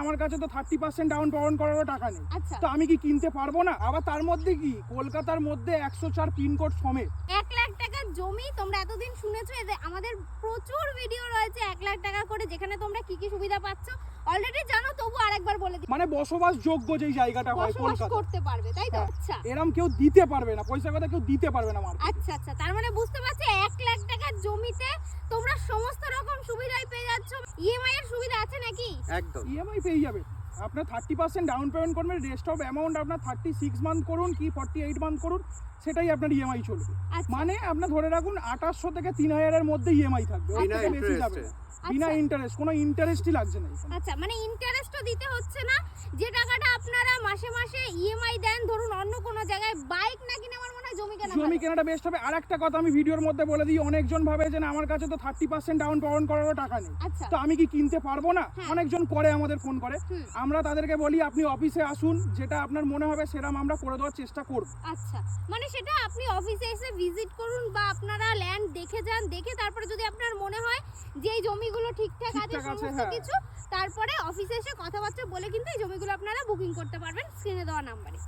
আমার কাছে তো 30% ডাউন পেমেন্ট করারও টাকা নেই, আচ্ছা তো আমি কি কিনতে পারবো না? আবার তার মধ্যে কি কলকাতার মধ্যে 104 পিনকোড সমেত 1 লাখ টাকার জমি তোমরা এতদিন শুনেছো, যে আমাদের প্রচুর ভিডিও রয়েছে 1 লাখ টাকা করে, যেখানে তোমরা কি কি সুবিধা পাচ্ছ অলরেডি জানো, তবু আরেকবার বলে দিই। মানে বসবাসযোগ্য যেই জায়গাটা হয় বসবাস কলকাতা, করতে পারবে, তাই তো? হ্যাঁ। আচ্ছা এরম কেউ দিতে পারবে না, পয়সা কথা কেউ দিতে পারবে না মার্কেটে। আচ্ছা আচ্ছা, তার মানে বুঝতে পারছি 1 লাখ টাকার জমিতে তোমরা সমস্ত রকম সুবিধাই পেয়ে যাচ্ছ। ইএমআই এর সুবিধা আছে নাকি? একদম ইএমআই পেয়ে যাবে। আপনার 30% ডাউন পেমেন্ট করবেন, রেস্ট অফ অ্যামাউন্ট আপনার 36 মান্থ করুন কি 48 মান্থ করুন, সেটাই আপনার ইএমআই চলবে। আচ্ছা মানে আপনার ধরে রাখুন 2800 থেকে 3000 এর মধ্যে ইএমআই থাকবে, ওর বিনা থেকে বেশি যাবে ইন্টারেস্টে। না। বিনা ইন্টারেস্ট, কোনো ইন্টারেস্টই লাগছে না এখানে। আচ্ছা, মানে ইন্টারেস্টও দিতে হচ্ছে না। যে টাকাটা আপনারা মাসে মাসে ইএমআই দেন, ধরুন অন্য কোনো জায়গায় বাইক না কিনে আমার মনে হয় জমি কেনা জমি ভালো। কেনাটা বেস্ট হবে। আর একটা কথা আমি ভিডিওর মধ্যে বলে দিই, অনেকজন ভাবে যে না, আমার কাছে তো 30% ডাউন পেমেন্ট করারও টাকা নেই, আচ্ছা তো আমি কি কিনতে পারবো না? হ্যাঁ। অনেকজন করে, আমাদের ফোন করে। হুম। আমরা তাদেরকে বলি আপনি অফিসে আসুন, যেটা আপনার মনে হবে সেরকম আমরা করে দেওয়ার চেষ্টা করব। আচ্ছা, মানে সেটা আপনি অফিসে এসে ভিজিট করুন বা আপনারা ল্যান্ড দেখে যান, দেখে তারপরে যদি আপনার মনে হয় যে এই জমিগুলো ঠিকঠাক আছে ঠিকঠাক আছে, সমস্ত হ্যাঁ। কিছু, তারপরে অফিসে এসে কথাবার্তা বলে কিন্তু এই জমিগুলো আপনারা বুকিং করতে পারবেন স্ক্রিনে দেওয়া নাম্বারে।